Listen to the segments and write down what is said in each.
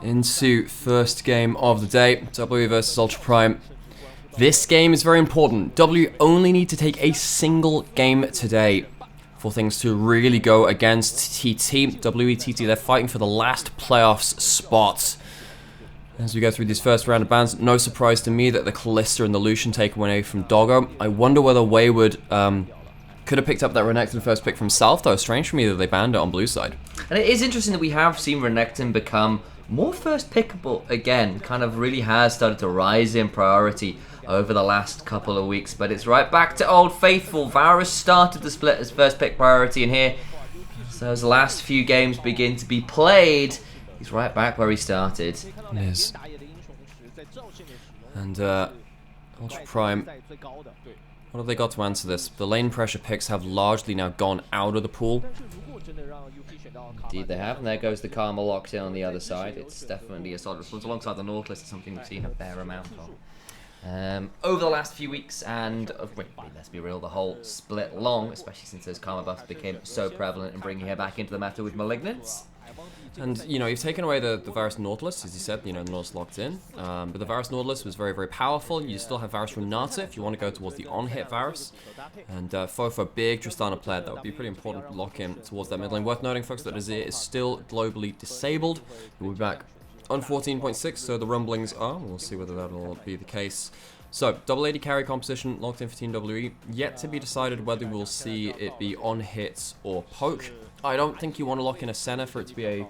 Into first game of the day, W versus Ultra Prime. This game is very important. W only need to take a single game today for things to really go against TT. WETT, they're fighting for the last playoffs spot. As we go through these first round of bans, no surprise to me that the Kalista and the Lucian take away from Doggo. I wonder whether Wayward could have picked up that Renekton first pick from South, though. Strange for me that they banned it on blue side. And it is interesting that we have seen Renekton become more first pickable again. Kind of really has started to rise in priority over the last couple of weeks. But it's right back to Old Faithful. Varus started the split as first pick priority, and here, so as the last few games begin to be played, he's right back where he started. It is. And Ultra Prime, what have they got to answer this? The lane pressure picks have largely now gone out of the pool. Indeed they have, and there goes the Karma locked in on the other side. It's definitely a solid response alongside the Nautilus. It's something we've seen a fair amount of over the last few weeks, and let's be real, the whole split long, especially since those Karma buffs became so prevalent and bringing her back into the meta with Malignants. And, you know, you've taken away the Varus Nautilus, as you said, you know, the Nautilus locked in. But the Varus Nautilus was very, very powerful. You still have Varus Renata if you want to go towards the on-hit Varus. And Fofo, big Tristana player, that would be pretty important to lock in towards that mid lane. Worth noting, folks, that Azir is still globally disabled. We'll be back on 14.6, so the rumblings are. We'll see whether that'll be the case. So, double AD carry composition locked in for Team WE. Yet to be decided whether we'll see it be on hits or poke. I don't think you want to lock in a Senna for it to be a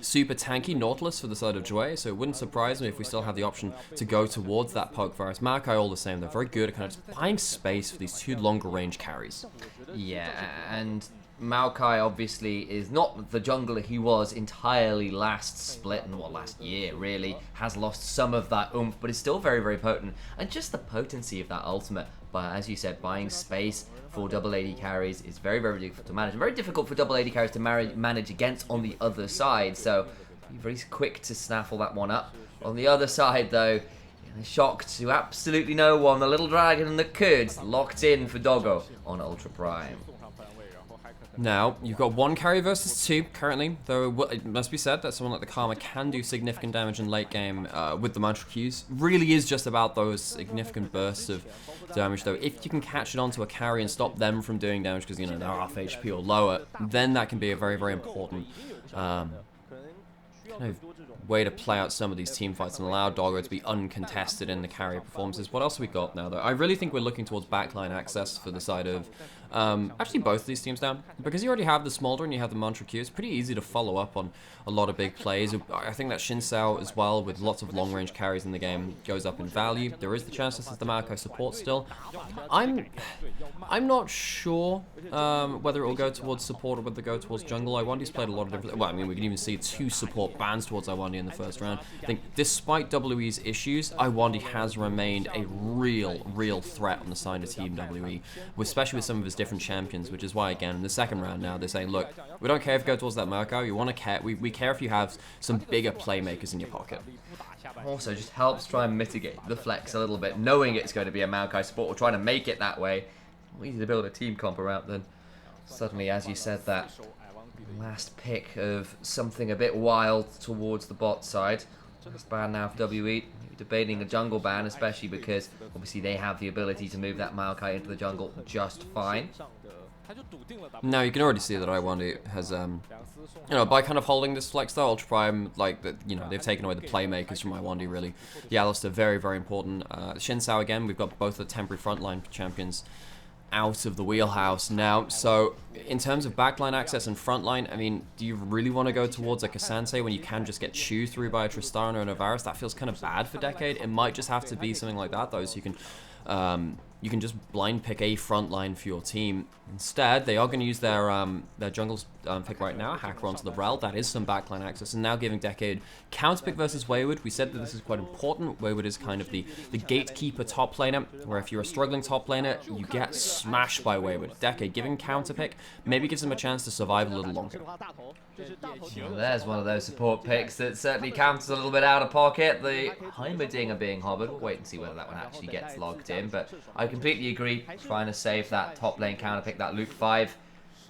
super tanky Nautilus for the side of Joy, so it wouldn't surprise me if we still have the option to go towards that poke Varus. Maokai all the same, they're very good at kind of just buying space for these two longer range carries. Yeah, and Maokai obviously is not the jungler he was entirely last split, and last year really, has lost some of that oomph, but is still very, very potent. And just the potency of that ultimate, but as you said, buying space for double AD carries is very, very difficult to manage. Very difficult for double AD carries to manage against on the other side, so be very quick to snaffle that one up. On the other side though, shock to absolutely no one, the little dragon and the Kurds locked in for Doggo on Ultra Prime. Now, you've got one carry versus two currently, though it must be said that someone like the Karma can do significant damage in late game with the mantra Qs. Really is just about those significant bursts of damage, though. If you can catch it onto a carry and stop them from doing damage because, you know, they're off HP or lower, then that can be a very, very important kind of way to play out some of these team fights and allow Doggo to be uncontested in the carry performances. What else have we got now, though? I really think we're looking towards backline access for the side of actually both of these teams now, because you already have the Smolder and you have the Mantra Q. It's pretty easy to follow up on a lot of big plays. I think that Shinsao as well, with lots of long range carries in the game, goes up in value. There is the chance this is the Maokai support still. I'm not sure whether it will go towards support or whether it will go towards jungle. Iwandi's played a lot of different. Well, I mean, we can even see two support bans towards Iwandi in the first round. I think despite WE's issues, Iwandi has remained a real threat on the side of Team WE, especially with some of his different champions, which is why, again, in the second round now, they're saying, look, we don't care if you go towards that Maokai, we want to care, we care if you have some bigger playmakers in your pocket. Also just helps try and mitigate the flex a little bit, knowing it's going to be a Maokai support or trying to make it that way. Easy to build a team comp around then. Suddenly, as you said, that last pick of something a bit wild towards the bot side. Just ban now for WE. Debating a jungle ban, especially because obviously they have the ability to move that Maokai into the jungle just fine. Now you can already see that Iwandi has, you know, by kind of holding this flex though, Ultra Prime, like, you know, they've taken away the playmakers from Iwandi really. The Alistar, very, very important. Shinsao again, we've got both the temporary frontline champions out of the wheelhouse now. So in terms of backline access and frontline, I mean, do you really want to go towards like a Kansai when you can just get chewed through by a Tristana and a Varus? That feels kind of bad for Decade. It might just have to be something like that though, so you can just blind pick a frontline for your team. Instead, they are going to use their jungle's pick right now, Hacker onto the Rel. That is some backline access, and now giving Decade counter pick versus Wayward. We said that this is quite important. Wayward is kind of the gatekeeper top laner, where if you're a struggling top laner, you get smashed by Wayward. Decade giving counter pick maybe gives them a chance to survive a little longer. Well, there's one of those support picks that certainly counts a little bit out of pocket. The Heimerdinger being hobbled. We'll wait and see whether that one actually gets logged in, but I completely agree. Trying to save that top lane counter pick, that Luke 5.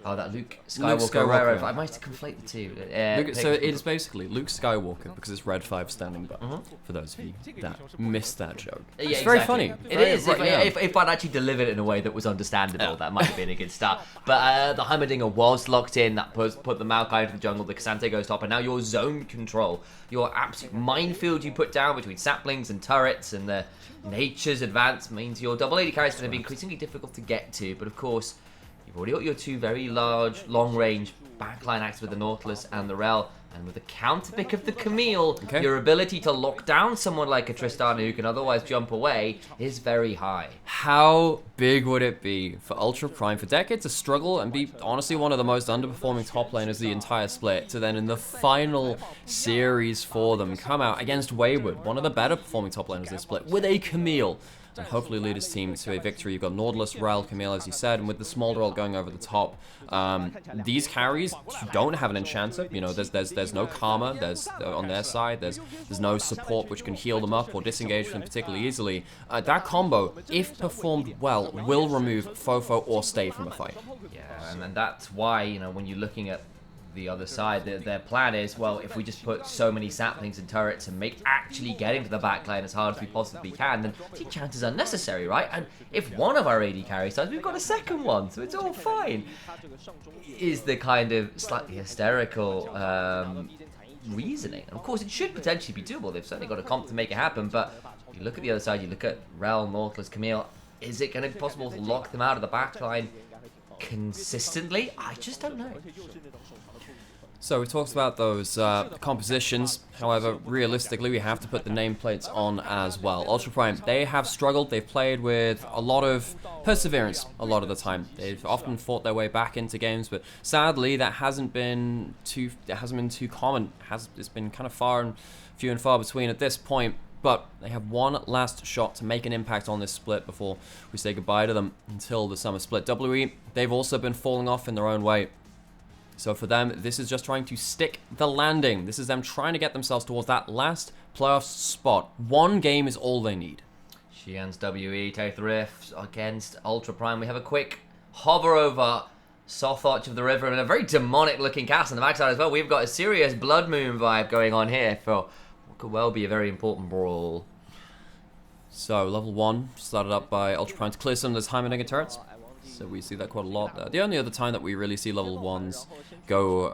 Oh, that Luke Skywalker. I might conflate the two. So it's basically Luke Skywalker because it's Red 5 standing by. For those of you that missed that joke. Yeah, it's very funny. It is. If I'd actually delivered it in a way that was understandable, that might have been a good start. But the Heimerdinger was locked in. That put the Maokai into the jungle. The Cassante goes top. And now your zone control, your absolute minefield you put down between saplings and turrets and the nature's advance means your double AD carry is going to be increasingly difficult to get to. But of course, you've already got your two very large, long-range backline acts with the Nautilus and the Rel, and with the counter pick of the Camille, your ability to lock down someone like a Tristana who can otherwise jump away is very high. How big would it be for Ultra Prime for Decade to struggle and be honestly one of the most underperforming top laners the entire split, to then in the final series for them come out against Wayward, one of the better performing top laners this split, with a Camille, and hopefully lead his team to a victory. You've got Nautilus, Rel, Camille, as you said, and with the small roll going over the top, these carries don't have an enchanter. You know, there's no Karma. There's on their side. There's no support which can heal them up or disengage them particularly easily. That combo, if performed well, will remove Fofo or stay from a fight. Yeah, and that's why, you know, when you're looking at the other side, their plan is, well, if we just put so many saplings and turrets and make actually getting to the backline as hard as we possibly can, then the enchant is unnecessary, right? And if one of our AD carries dies, we've got a second one, so it's all fine. Is the kind of slightly hysterical reasoning. And of course, it should potentially be doable. They've certainly got a comp to make it happen, but you look at the other side, you look at Rel, Nautilus, Camille, is it going to be possible to lock them out of the backline consistently? I just don't know. So we talked about those compositions. However, realistically, we have to put the nameplates on as well. Ultra Prime, they have struggled. They've played with a lot of perseverance a lot of the time. They've often fought their way back into games, but sadly, that hasn't been too common. It's been kind of few and far between at this point. But they have one last shot to make an impact on this split before we say goodbye to them until the summer split. WE, they've also been falling off in their own way. So for them, this is just trying to stick the landing. This is them trying to get themselves towards that last playoff spot. One game is all they need. Xian's WE take the rift against Ultra Prime. We have a quick hover over Soft Arch of the River and a very demonic looking cast on the backside as well. We've got a serious Blood Moon vibe going on here for what could well be a very important brawl. So level 1 started up by Ultra Prime to clear some of those Heimerdinger turrets. So we see that quite a lot. The only other time that we really see level 1s go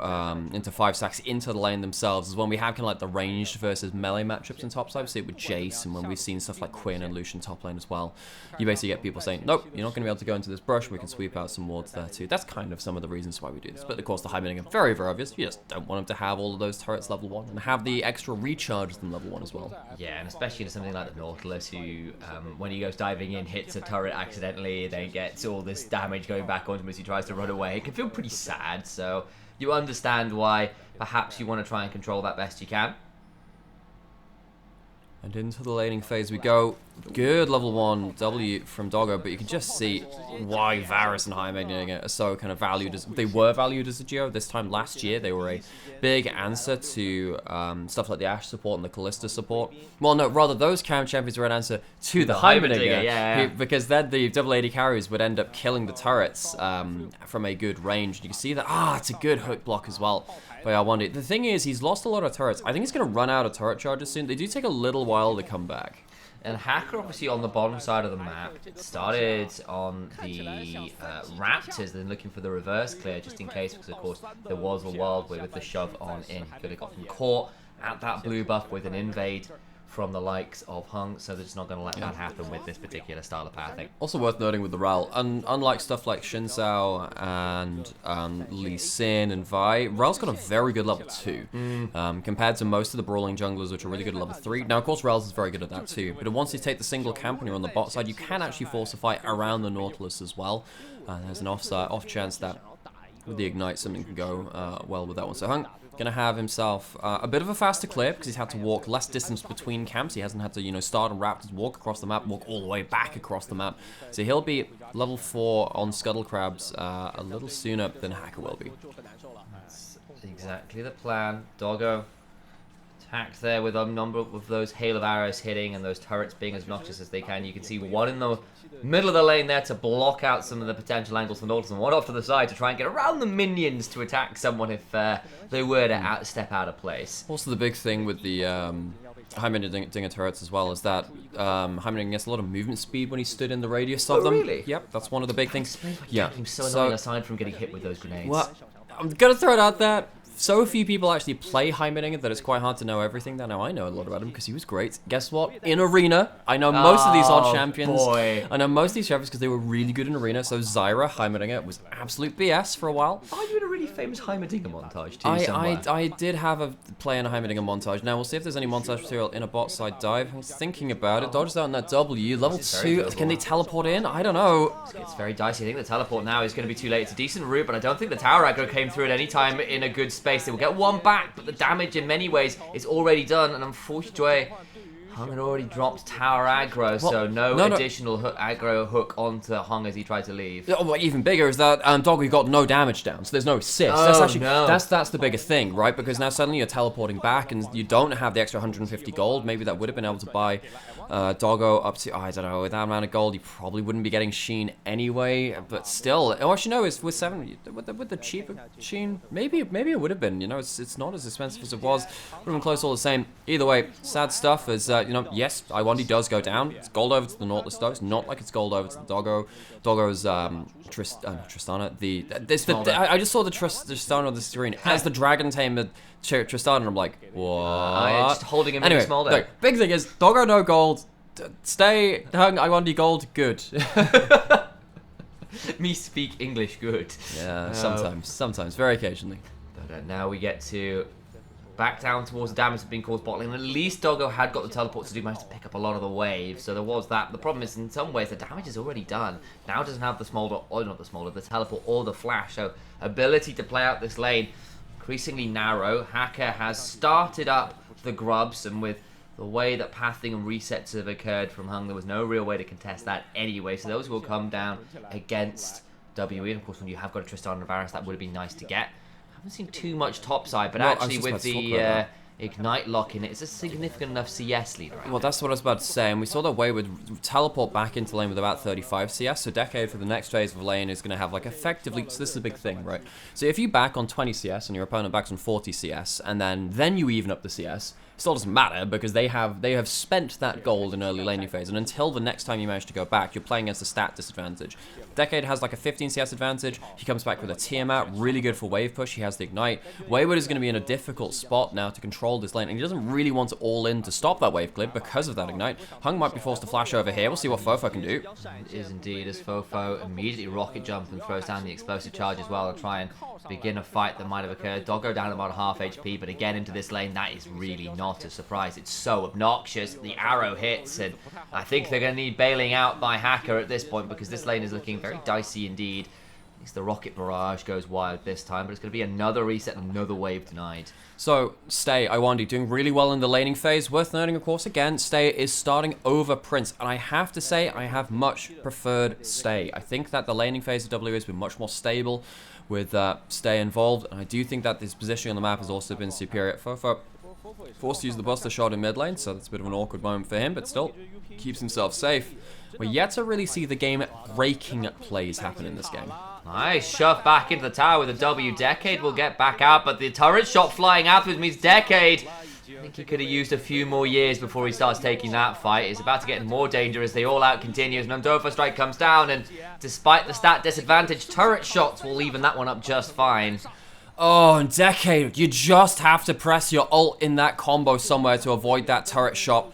into 5 stacks into the lane themselves is when we have kind of like the ranged versus melee matchups in top side. We see it with Jace, and when we've seen stuff like Quinn and Lucian top lane as well. You basically get people saying, nope, you're not going to be able to go into this brush. We can sweep out some wards there too. That's kind of some of the reasons why we do this. But of course the Heimerdinger, very, very obvious. You just don't want them to have all of those turrets level 1 and have the extra recharge them level 1 as well. Yeah, and especially in something like the Nautilus, who when he goes diving in, hits a turret accidentally, then gets all this damage going back onto him as he tries to run away. It can feel pretty sad, so you understand why perhaps you want to try and control that best you can. And into the laning phase we go. Good level 1 W from Doggo, but you can just see why Varus and Heimerdinger are so kind of valued as... They were valued as a duo. This time last year, they were a big answer to stuff like the Ashe support and the Kalista support. Well, no, rather those camp champions were an answer to the Heimerdinger. Yeah. Because then the double AD carries would end up killing the turrets from a good range. You can see that, it's a good hook block as well by R1D. The thing is, he's lost a lot of turrets. I think he's going to run out of turret charges soon. They do take a little while to come back. And Hacker, obviously, on the bottom side of the map, started on the Raptors, then looking for the reverse clear, just in case, because, of course, there was a world where with the shove on in, he could have gotten caught at that blue buff with an invade from the likes of Hung, so they're just not going to let that happen with this particular style of pathing. Also worth noting with the Rel, unlike stuff like Shinzao and Lee Sin and Vi, Rel's got a very good level 2 compared to most of the brawling junglers, which are really good at level 3. Now, of course, Rel's is very good at that too, but once you take the single camp and you're on the bot side, you can actually force a fight around the Nautilus as well. There's an off chance that with the Ignite, something can go well with that one. So Hung gonna have himself a bit of a faster clear because he's had to walk less distance between camps. He hasn't had to, start on Raptors, walk across the map, walk all the way back across the map. So he'll be level 4 on Scuttle Crabs a little sooner than Hacker will be. That's exactly the plan. Doggo Hack there with a number of those hail of arrows hitting and those turrets being as obnoxious as they can. You can see one in the middle of the lane there to block out some of the potential angles from Nautilus, and one off to the side to try and get around the minions to attack someone if they were to step out of place. Also, the big thing with the Heimerdinger turrets as well is that Heimerdinger gets a lot of movement speed when he stood in the radius of them. Really? Yep, that's one of the big things. Yeah. He's so annoying aside from getting hit with those grenades. Well, I'm gonna throw it out there. So few people actually play Heimerdinger that it's quite hard to know everything there. Now, I know a lot about him because he was great. Guess what? In Arena, I know most of these odd champions. Boy. I know most of these champions because they were really good in Arena. So Zyra, Heimerdinger was absolute BS for a while. Are you in a really famous Heimerdinger montage too somewhere? I did have a play in a Heimerdinger montage. Now, we'll see if there's any montage material in a bot side dive. I was thinking about it. Dodges out on that W. Level 2. Can they teleport in? I don't know. It's very dicey. I think the teleport now is going to be too late. It's a decent route, but I don't think the tower aggro came through at any time in a good space. They will get one back, but the damage in many ways is already done, and unfortunately Hung had already dropped tower aggro, so no additional aggro hook onto Hung as he tried to leave. Oh, well, even bigger is that Doggo got no damage down, so there's no assist. That's actually that's the biggest thing, right? Because now suddenly you're teleporting back and you don't have the extra 150 gold. Maybe that would have been able to buy Doggo up to, I don't know, with that amount of gold, you probably wouldn't be getting Sheen anyway. But still, oh, actually no, it's with 7 with the cheaper Sheen. Maybe it would have been. You know, it's not as expensive as it was. Would have been close all the same. Either way, sad stuff. Is you know, yes, Iwandi does go down. It's gold over to the Nautilus though. It's not like it's gold over to the Doggo. Doggo's Tristana. I just saw the Tristana on the screen as the Dragon Tamer Tristana, and I'm like, what? Just holding him anyway, in small look, big thing is Doggo no gold. Stay Hung Iwandi gold. Good. Me speak English good. Yeah, sometimes, very occasionally. But now we get to back down towards the damage that's been caused bot lane. At least Doggo had got the teleport to do manage to pick up a lot of the wave, so there was that. The problem is, in some ways, the damage is already done. Now doesn't have the smolder, or not the smolder, the teleport or the flash, so ability to play out this lane increasingly narrow. Hacker has started up the grubs, and with the way that pathing and resets have occurred from Hung, there was no real way to contest that anyway, so those will come down against WE. And of course, when you have got a Tristan and Varus, that would have been nice to get. Haven't seen too much topside, but actually with the Ignite lock in it, it's a significant enough CS lead, right? Well, that's what I was about to say, and we saw that Way would teleport back into lane with about 35 CS, so Decade for the next phase of lane is going to have, like, effectively, so this is a big thing, right? So if you back on 20 CS and your opponent backs on 40 CS, and then you even up the CS, it still doesn't matter, because they have spent that gold in early laning phase, and until the next time you manage to go back, you're playing against a stat disadvantage. Decade has like a 15 CS advantage. He comes back with a Tiamat, really good for wave push. He has the Ignite. Wayward is going to be in a difficult spot now to control this lane, and he doesn't really want to all in to stop that wave clip because of that Ignite. Hung might be forced to flash over here. We'll see what Fofo can do. It is indeed, as Fofo immediately rocket jumps and throws down the explosive charge as well to try and begin a fight that might have occurred. Doggo down about half HP, but again into this lane, that is really not a surprise. It's so obnoxious. The arrow hits, and I think they're going to need bailing out by Hacker at this point, because this lane is looking very dicey indeed. At least the rocket barrage goes wild this time, but it's going to be another reset and another wave denied. So, Stay, Iwandi, doing really well in the laning phase. Worth noting, of course, again, Stay is starting over Prince. And I have to say, I have much preferred Stay. I think that the laning phase of W has been much more stable with Stay involved. And I do think that his positioning on the map has also been superior. Fofo forced to use the Buster Shot in mid lane, so that's a bit of an awkward moment for him, but still keeps himself safe. We're yet to really see the game-breaking plays happen in this game. Nice shove back into the tower with a W. Decade will get back out, but the turret shot flying afterwards means Decade, I think he could have used a few more years before he starts taking that fight. It's about to get more danger as the all-out continues. And Undorfa strike comes down, and despite the stat disadvantage, turret shots will even that one up just fine. Oh, and Decade, you just have to press your ult in that combo somewhere to avoid that turret shot.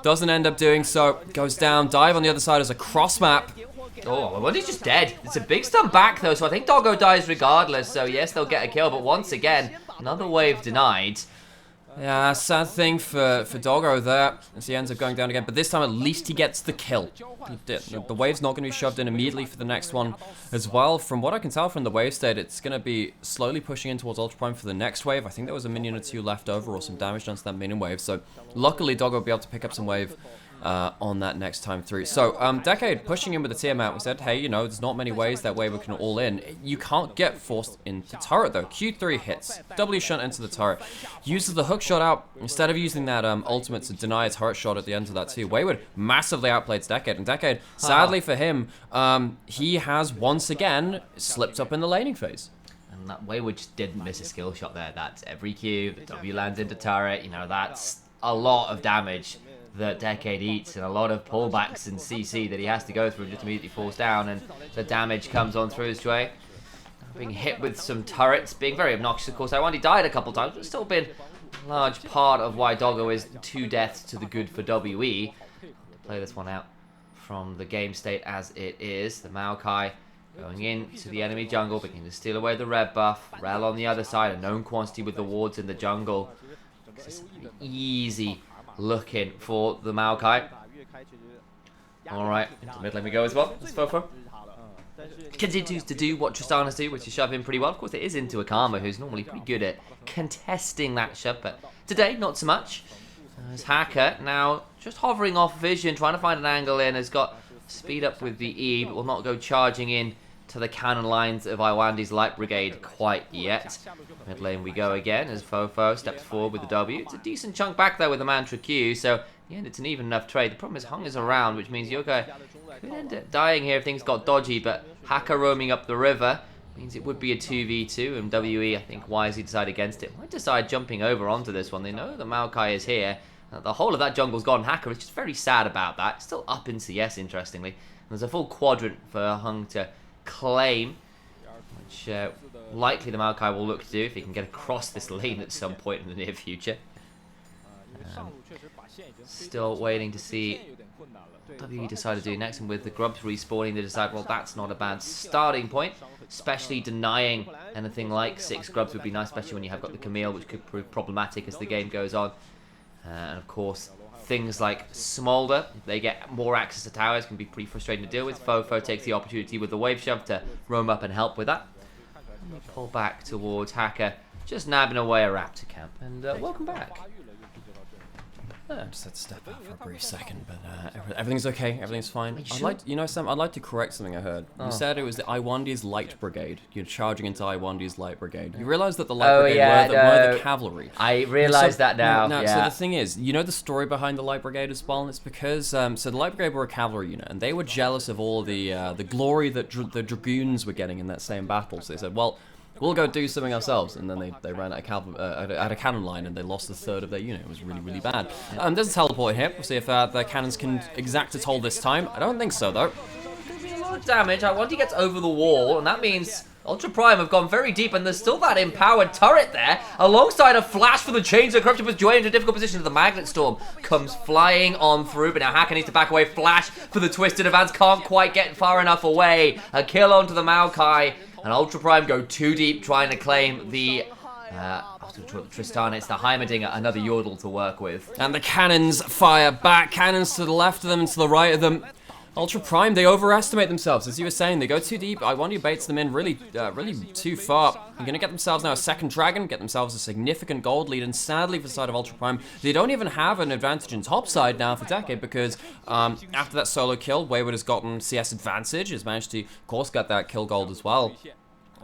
Doesn't end up doing so. Goes down. Dive on the other side as a cross map. Oh, well, he's just dead. It's a big stun back, though, so I think Doggo dies regardless. So, yes, they'll get a kill, but once again, another wave denied. Yeah, sad thing for Doggo there, as he ends up going down again. But this time, at least he gets the kill. The wave's not going to be shoved in immediately for the next one as well. From what I can tell from the wave state, it's going to be slowly pushing in towards Ultra Prime for the next wave. I think there was a minion or two left over or some damage done to that minion wave. So luckily, Doggo will be able to pick up some wave on that next time through. So, Decade pushing in with the Tiamat. We said, hey, you know, there's not many ways that Wayward can all in. You can't get forced into turret, though. Q3 hits. W shunt into the turret. Uses the hook shot out instead of using that ultimate to deny a turret shot at the end of that, too. Wayward massively outplays Decade. And Decade, sadly for him, he has once again slipped up in the laning phase. And that Wayward just didn't miss a skill shot there. That's every Q. The W lands into turret. You know, that's a lot of damage that Decade eats, and a lot of pullbacks in CC that he has to go through and just immediately falls down, and the damage comes on through his way. Being hit with some turrets, being very obnoxious, of course. Nymaera died a couple times, but it's still been a large part of why Doggo is 2 deaths to the good for WE. Play this one out from the game state as it is. The Maokai going into the enemy jungle, beginning to steal away the red buff. Rel on the other side, a known quantity with the wards in the jungle. This is easy looking for the Maokai. Alright, into mid lane we go as well. It's Fofo. Continues to do what Tristana's do, which is shove in pretty well. Of course, it is into Akama, who's normally pretty good at contesting that shove, but today, not so much. As Hacker now just hovering off vision, trying to find an angle in, has got speed up with the E, but will not go charging in to the cannon lines of Iwandi's Light Brigade quite yet. Mid lane we go again as Fofo steps forward with the W. It's a decent chunk back there with the Mantra Q, so in the end it's an even enough trade. The problem is Hung is around, which means Yoga could end up dying here if things got dodgy, but Hacker roaming up the river means it would be a 2v2, and WE, I think, wisely decide against it. Might decide jumping over onto this one. They know the Maokai is here. The whole of that jungle's gone. Hacker is just very sad about that. Still up in CS, interestingly. And there's a full quadrant for Hung to claim, which likely the Maokai will look to do if he can get across this lane at some point in the near future. Still waiting to see what WE decide to do next, and with the grubs respawning they decide, well, that's not a bad starting point, especially denying anything like 6 grubs would be nice, especially when you have got the Camille, which could prove problematic as the game goes on. And of course, things like Smolder, if they get more access to towers, can be pretty frustrating to deal with. Fofo takes the opportunity with the wave shove to roam up and help with that. And we pull back towards Hacker, just nabbing away a Raptor camp. And welcome back. I just had to step out for a brief second, but everything's okay, everything's fine. I'd like, you know, Sam, I'd like to correct something I heard. You said it was the Iwandi's Light Brigade. You're charging into Iwandi's Light Brigade. You realise that the Light Brigade were the cavalry. I realise that now. So the thing is, you know the story behind the Light Brigade as well? And it's because, so the Light Brigade were a cavalry unit, and they were jealous of all the glory that the Dragoons were getting in that same battle. So they said, well, we'll go do something ourselves, and then they ran out a cannon line, and they lost a third of their unit. It was really, really bad. There's a teleport here. We'll see if the cannons can exact a toll this time. I don't think so, though. There's been a lot of damage. Iwandi gets over the wall, and that means Ultra Prime have gone very deep, and there's still that empowered turret there, alongside a flash for the Chains of Corruption, puts Joy into a difficult position. The Magnet Storm comes flying on through, but now Hacker needs to back away. Flash for the Twisted Advance, can't quite get far enough away. A kill onto the Maokai. And Ultra Prime go too deep, trying to claim the Tristana. It's the Heimerdinger, another Yordle to work with. And the cannons fire back. Cannons to the left of them and to the right of them. Ultra Prime, they overestimate themselves. As you were saying, they go too deep. Iwandi baits them in really too far. They're going to get themselves now a second dragon, get themselves a significant gold lead, and sadly for the side of Ultra Prime, they don't even have an advantage in top side now for Decade, because after that solo kill, Wayward has gotten CS advantage, has managed to, of course, get that kill gold as well.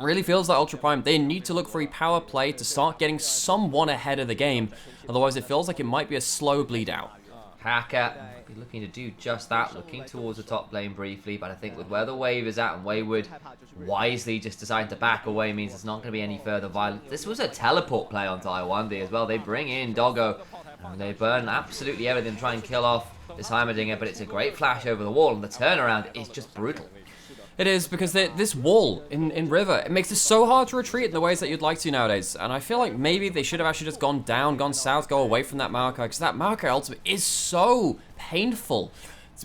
Really feels like Ultra Prime, they need to look for a power play to start getting someone ahead of the game, otherwise it feels like it might be a slow bleed out. Hacker be looking to do just that, looking towards the top lane briefly, but I think with where the wave is at and Wayward wisely just deciding to back away means it's not going to be any further violence. This was a teleport play onto Iwandi as well. They bring in Doggo and they burn absolutely everything to try and kill off this Heimerdinger, but it's a great flash over the wall and the turnaround is just brutal. It is, because this wall in River, it makes it so hard to retreat in the ways that you'd like to nowadays. And I feel like maybe they should have actually just gone down, gone south, go away from that Maokai, because that Maokai ultimate is so painful.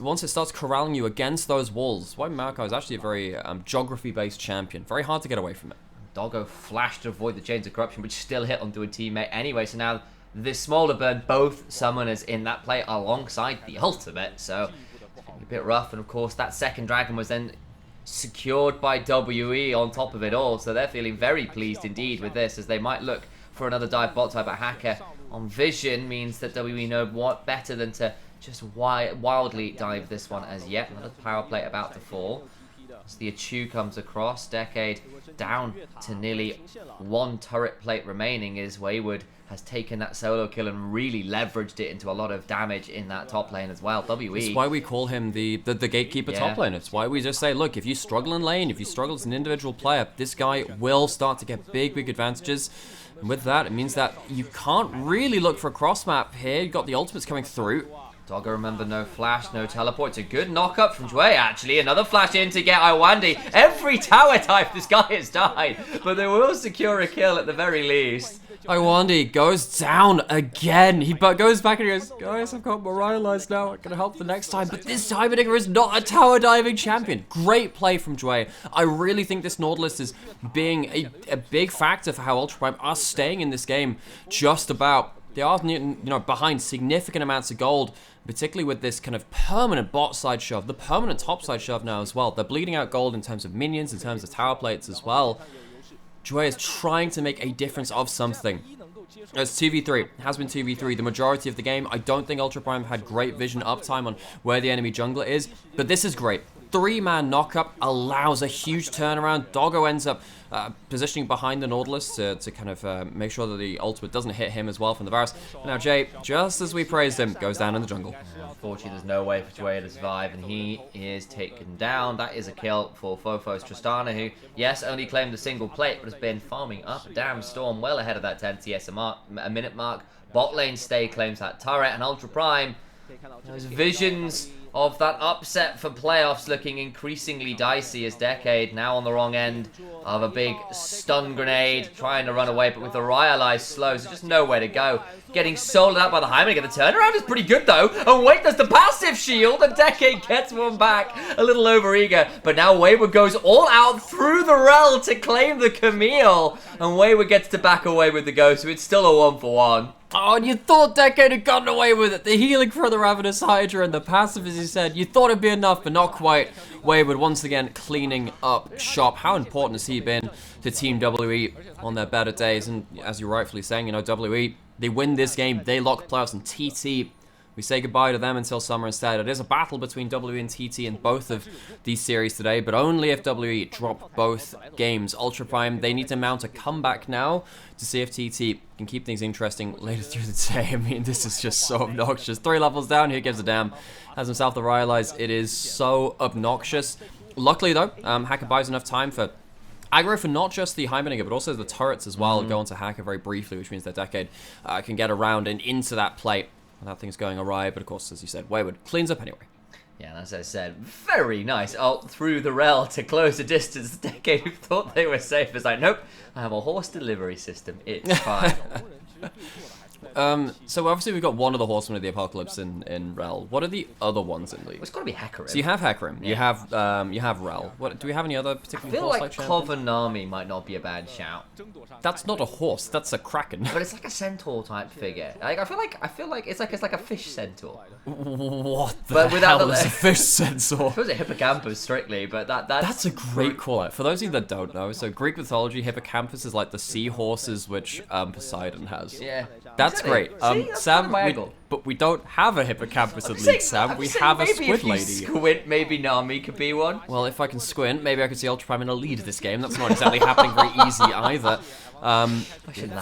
Once it starts corralling you against those walls, why Maokai is actually a very geography-based champion. Very hard to get away from it. Doggo flashed to avoid the Chains of Corruption, which still hit onto a teammate anyway. So now this Smolder burn both summoners in that play alongside the ultimate. So a bit rough, and of course that second dragon was then secured by WE on top of it all, so they're feeling very pleased indeed with this, as they might look for another dive bot side, but Hacker on vision means that WE know what better than to just wildly dive this one as yet another power plate about to fall. As the Achu comes across, Decade down to nearly 1 turret plate remaining as Wayward has taken that solo kill and really leveraged it into a lot of damage in that top lane as well. WE. It's why we call him the gatekeeper top lane. It's why we just say, look, if you struggle in lane, if you struggle as an individual player, this guy will start to get big advantages. And with that, it means that you can't really look for a cross map here. You've got the ultimates coming through. Doggo, remember, no flash, no teleport. It's a good knock-up from Jue, actually. Another flash in to get Iwandi. Every tower type this guy has died, but they will secure a kill at the very least. Iwandi goes down again. He goes back and he goes, guys, I've got Moralize now. I'm going to help the next time. But this time, Heimerdinger is not a tower diving champion. Great play from Jue. I really think this Nautilus is being a big factor for how Ultra Prime are staying in this game just about. They are, behind significant amounts of gold, particularly with this kind of permanent bot side shove, the permanent top side shove now as well. They're bleeding out gold in terms of minions, in terms of tower plates as well. Jue is trying to make a difference of something. It's 2v3. It has been 2v3 the majority of the game. I don't think Ultra Prime had great vision uptime on where the enemy jungler is, but this is great. 3-man knockup allows a huge turnaround. Doggo ends up positioning behind the Nautilus to kind of make sure that the ultimate doesn't hit him as well from the Varus. Now Jay, just as we praised him, goes down in the jungle. Unfortunately, there's no way for Jue to survive, and he is taken down. That is a kill for Fofos Tristana, who, yes, only claimed a single plate, but has been farming up a damn storm well ahead of that 10 CS a minute mark. Bot lane stay claims that turret, and Ultra Prime, those visions of that upset for playoffs looking increasingly dicey as Decade now on the wrong end of a big stun grenade, trying to run away, but with the Initialise slow, so just nowhere to go. Getting sold out by the Heimerdinger. The turnaround is pretty good though, and wait, there's the passive shield, and Decade gets one back, a little overeager, but now Wayward goes all out through the Rel to claim the Camille, and Wayward gets to back away with the Ghost, so it's still a 1-for-1. Oh, and you thought Decade had gotten away with it. The healing for the Ravenous Hydra and the passive, as you said, you thought it'd be enough, but not quite. Wayward once again cleaning up shop. How important has he been to Team WE on their better days? And as you're rightfully saying, WE, they win this game, they lock playoffs, and TT, we say goodbye to them until summer instead. It is a battle between WE and TT in both of these series today, but only if WE drop both games. Ultra Prime, they need to mount a comeback now to see if TT can keep things interesting later through the day. I mean, this is just so obnoxious. 3 levels down, who gives a damn? Has himself the Realize. It is so obnoxious. Luckily, though, Hacker buys enough time for aggro for not just the Heimerdinger, but also the turrets as well. Go on to Hacker very briefly, which means that Decade can get around and into that plate without things going awry. But of course, as you said, Wayward cleans up anyway. Yeah, and as I said, very nice ult through the Rel to close the distance. The Decade who thought they were safe is like, nope, I have a horse delivery system. It's fine. So obviously we've got one of the Horsemen of the Apocalypse in Rel. What are the other ones in League? Well, it's got to be Hecarim. So you have Hecarim, yeah. you have Rel. What do we have any other particular? I feel horse like champions? Kovanami might not be a bad shout. That's not a horse. That's a kraken. But it's like a centaur type figure. Like I feel like it's like a fish centaur. What the But without hell the is a fish centaur? It was a hippocampus strictly, but That's a great call out. For those of you that don't know, so Greek mythology, hippocampus is like the seahorses which Poseidon has. Yeah. That's Exactly. great. See, that's Sam, kind of my angle. but we don't have a hippocampus at I'm League, saying- Sam. We saying have a maybe squid if you lady. Squint, maybe Nami could be one. Well, if I can squint, maybe I could see Ultra Prime in a lead this game. That's not exactly happening very easy either.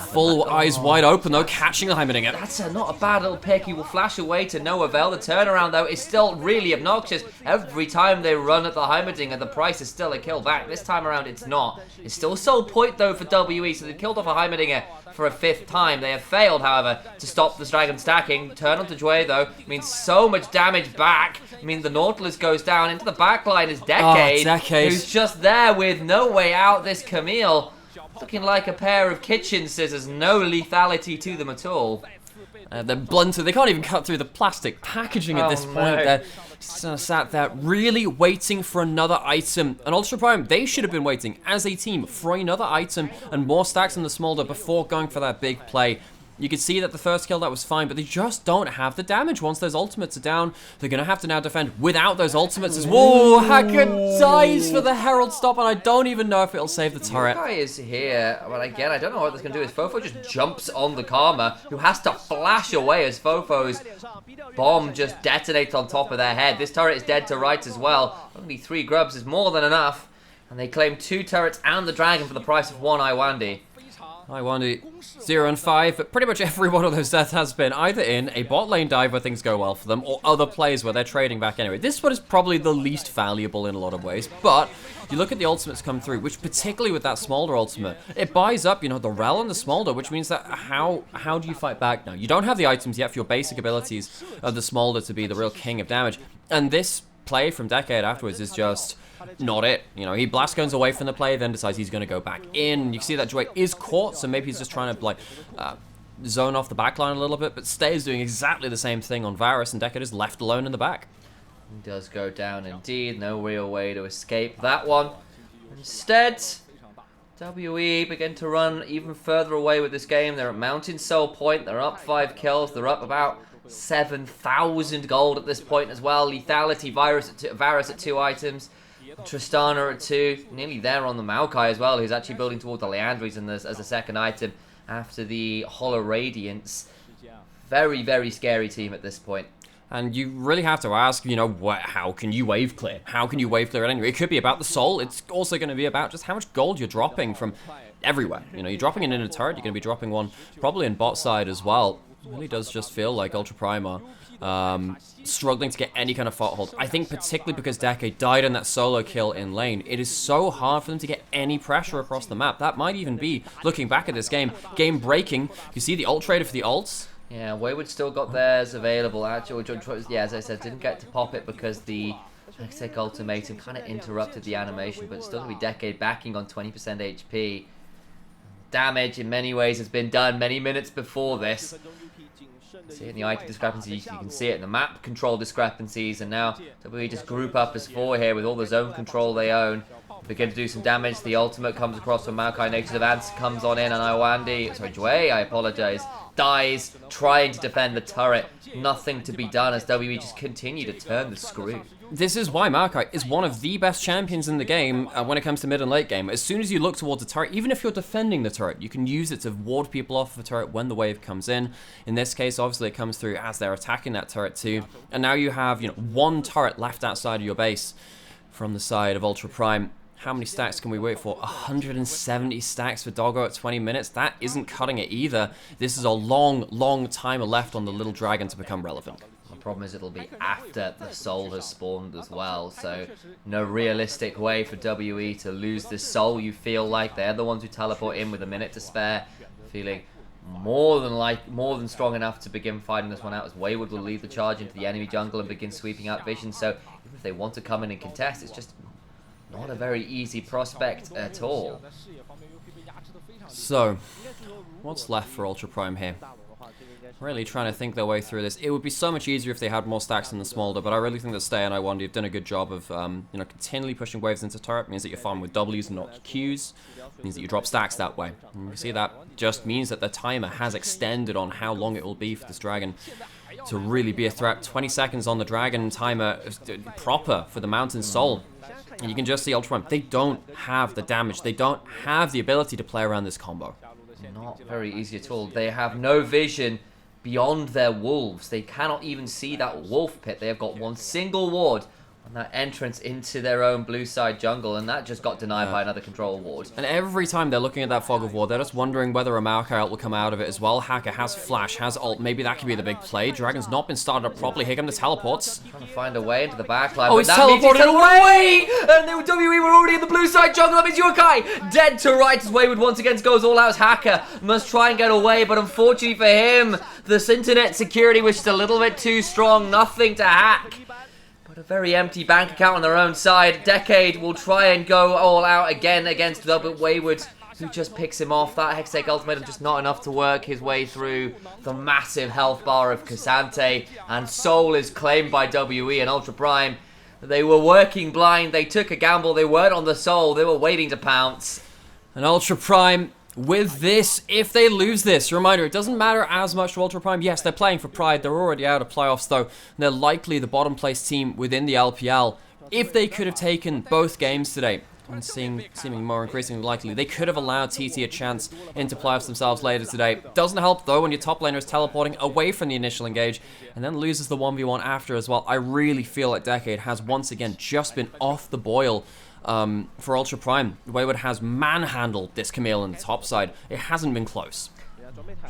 Full eyes wide open though, catching the Heimerdinger. That's not a bad little pick. He will flash away to no avail. The turnaround, though, is still really obnoxious. Every time they run at the Heimerdinger, the price is still a kill back. This time around, it's not. It's still a sole point, though, for WE, so they've killed off a Heimerdinger for a 5th time. They have failed, however, to stop this dragon stacking. Turn onto Jue, though, means so much damage back. I mean, the Nautilus goes down. Into the backline is Decade, Decade, who's just there with no way out. This Camille, looking like a pair of kitchen scissors. No lethality to them at all. They're blunted. They can't even cut through the plastic packaging at this point. No. They're sat there really waiting for another item. And Ultra Prime, they should have been waiting as a team for another item and more stacks in the smolder before going for that big play. You can see that the first kill, that was fine, but they just don't have the damage. Once those ultimates are down, they're going to have to now defend without those ultimates. Whoa, Hacker dies for the Herald stop, and I don't even know if it'll save the turret. Guy is here, but again, I don't know what this can do. Is Fofo just jumps on the Karma, who has to flash away as Fofo's bomb just detonates on top of their head. This turret is dead to right as well. Only 3 grubs is more than enough. And they claim 2 turrets and the dragon for the price of 1 Nymaera. Nymaera 0 and 5, but pretty much every one of those deaths has been either in a bot lane dive where things go well for them, or other plays where they're trading back anyway. This one is probably the least valuable in a lot of ways, but you look at the ultimates come through, which particularly with that Smolder ultimate, it buys up, you know, the Rel and the Smolder, which means that how do you fight back now? You don't have the items yet for your basic abilities of the Smolder to be the real king of damage, and this play from Decade afterwards is just not it. You know, he blast guns away from the play, then decides he's going to go back in. You can see that Joy is caught, so maybe he's just trying to, like, zone off the backline a little bit, but Stay is doing exactly the same thing on Varus, and Decade is left alone in the back. He does go down indeed. No real way to escape that one. Instead, WE begin to run even further away with this game. They're at Mountain Soul Point. They're up 5 kills. They're up about 7,000 gold at this point as well. Lethality, Varus at 2 items. Tristana at 2, nearly there on the Maokai as well, who's actually building toward the Leandries as a second item after the Hollow Radiance. Very, very scary team at this point. And you really have to ask, you know, how can you wave clear? How can you wave clear it anyway? It could be about the soul. It's also going to be about just how much gold you're dropping from everywhere. You know, you're dropping it in a turret. You're going to be dropping one probably in bot side as well. It really does just feel like Ultra Prime are struggling to get any kind of foothold. I think particularly because Decade died in that solo kill in lane, it is so hard for them to get any pressure across the map. That might even be, looking back at this game breaking. You see the ult trader for the ults. Yeah, Wayward still got theirs available. Actually, yeah, as I said, didn't get to pop it because the Hextech Ultimatum kind of interrupted the animation, but still going to be Decade backing on 20% HP. Damage in many ways has been done many minutes before this. See it in the item discrepancies, you can see it in the map control discrepancies, and now we just group up as 4 here with all the zone control they own. Begin to do some damage. The ultimate comes across from Maokai, Nature's Advance comes on in, and Joy, I apologize, dies trying to defend the turret. Nothing to be done as WE just continue to turn the screw. This is why Maokai is one of the best champions in the game when it comes to mid and late game. As soon as you look towards the turret, even if you're defending the turret, you can use it to ward people off the turret when the wave comes in. In this case, obviously, it comes through as they're attacking that turret too. And now you have, you know, 1 turret left outside of your base from the side of Ultra Prime. How many stacks can we wait for? 170 stacks for Doggo at 20 minutes? That isn't cutting it either. This is a long, long timer left on the little dragon to become relevant. The problem is it'll be after the soul has spawned as well, so no realistic way for WE to lose this soul. You feel like they're the ones who teleport in with a minute to spare, feeling more than strong enough to begin fighting this one out, as Wayward will lead the charge into the enemy jungle and begin sweeping out Vision. So even if they want to come in and contest, it's just not a very easy prospect at all. So, what's left for Ultra Prime here? Really trying to think their way through this. It would be so much easier if they had more stacks than the Smolder, but I really think that Stay and Nymaera have done a good job of, you know, continually pushing waves into turret. It means that you're farming with Ws and not Qs. It means that you drop stacks that way. And you see that just means that the timer has extended on how long it will be for this dragon to really be a threat. 20 seconds on the dragon timer, proper for the Mountain Soul. And you can just see Ultra Prime, they don't have the damage. They don't have the ability to play around this combo. Not very easy at all. They have no vision beyond their wolves. They cannot even see that wolf pit. They have got 1 single ward on that entrance into their own blue side jungle, and that just got denied by another control ward. And every time they're looking at that fog of war, they're just wondering whether a Maokai ult will come out of it as well. Hacker has flash, has ult, maybe that could be the big play. Dragon's not been started up properly. Here come the teleports. Trying to find a way into the backline. Oh, he's teleported away! And WE were already in the blue side jungle. That means Yokai dead to right as Wayward once again goes all out as Hacker must try and get away, but unfortunately for him, this internet security was just a little bit too strong. Nothing to hack. A very empty bank account on their own side. Decade will try and go all out again against Wayward, who just picks him off. That Hextech Ultimatum just not enough to work his way through the massive health bar of Cassante, and Soul is claimed by WE and Ultra Prime. They were working blind, they took a gamble, they weren't on the Soul, they were waiting to pounce. And Ultra Prime with this, if they lose this, reminder, it doesn't matter as much to Ultra Prime. Yes, they're playing for pride. They're already out of playoffs, though. They're likely the bottom place team within the LPL. If they could have taken both games today, and seeming more increasingly likely, they could have allowed TT a chance into playoffs themselves later today. Doesn't help, though, when your top laner is teleporting away from the initial engage and then loses the 1v1 after as well. I really feel like Decade has once again just been off the boil for Ultra Prime. Wayward has manhandled this Camille on the top side. It hasn't been close.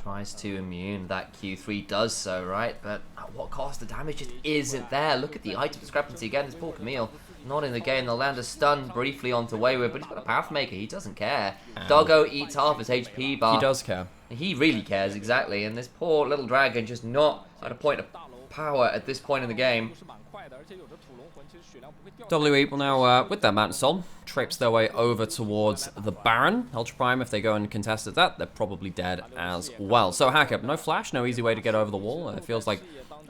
Tries to immune, that Q3 does so, right? But at what cost? The damage just isn't there. Look at the item discrepancy again. This poor Camille, not in the game. They'll land a stun briefly onto Wayward, but he's got a Pathmaker. He doesn't care. Doggo eats half his HP bar. He does care. He really cares, exactly. And this poor little dragon just not at a point of power at this point in the game. WE will now, with their Mountain Soul, traipse their way over towards the Baron. Ultra Prime, if they go and contest at that, they're probably dead as well. So Hacker, no flash, no easy way to get over the wall. It feels like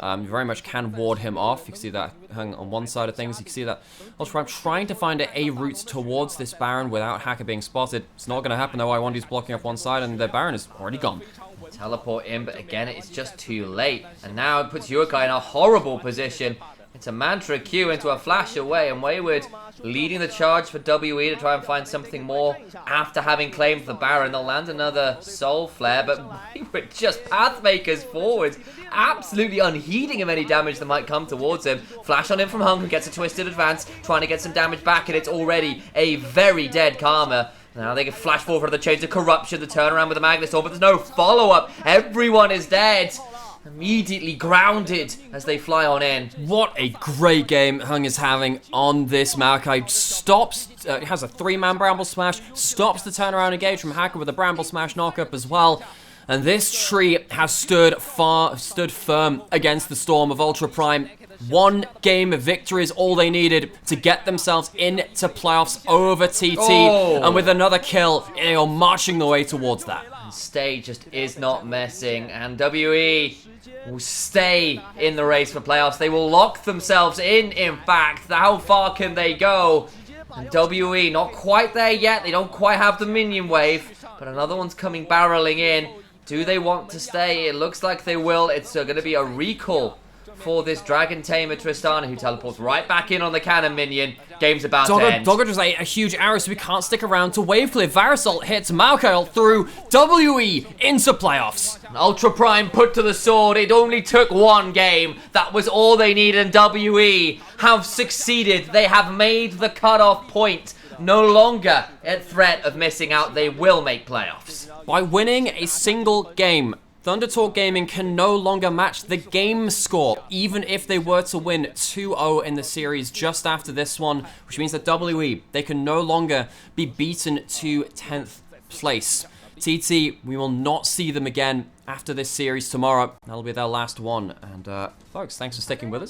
you very much can ward him off. You can see that hung on one side of things. You can see that Ultra Prime trying to find a route towards this Baron without Hacker being spotted. It's not going to happen though. I1D's blocking off one side and the Baron is already gone. Teleport in, but again, it's just too late. And now it puts Yurkai in a horrible position. It's a Mantra Q into a flash away, and Wayward leading the charge for WE to try and find something more after having claimed the Baron. They'll land another Soul Flare, but Wayward just Pathmakers forward, absolutely unheeding of any damage that might come towards him. Flash on him from Hung, who gets a twisted advance, trying to get some damage back, and it's already a very dead Karma. Now they can flash forward for the Chains of Corruption, the turnaround with the Magnus Orb, but there's no follow-up. Everyone is dead. Immediately grounded as they fly on in. What a great game Hung is having on this Maokai. Stops, has a 3-man Bramble Smash, stops the turnaround engage from Hacker with a Bramble Smash knockup as well. And this tree has stood firm against the storm of Ultra Prime. 1 game victory is all they needed to get themselves into playoffs over TT. Oh. And with another kill, they are marching their way towards that. Stay just is not messing, and WE will stay in the race for playoffs. They will lock themselves in fact. How far can they go? And WE not quite there yet. They don't quite have the minion wave, but another one's coming barreling in. Do they want to stay? It looks like they will. It's going to be a recall for this Dragon Tamer Tristana, who teleports right back in on the cannon minion. Game's about to end. Doggo just ate a huge arrow, so we can't stick around to wave clear. Varasol hits Maokai through WE into playoffs. Ultra Prime put to the sword. It only took 1 game. That was all they needed, and WE have succeeded. They have made the cutoff point. No longer at threat of missing out. They will make playoffs. By winning a single game, Thundertalk Gaming can no longer match the game score, even if they were to win 2-0 in the series just after this one, which means that WE, they can no longer be beaten to 10th place. TT, we will not see them again after this series tomorrow. That'll be their last one. And folks, thanks for sticking with us.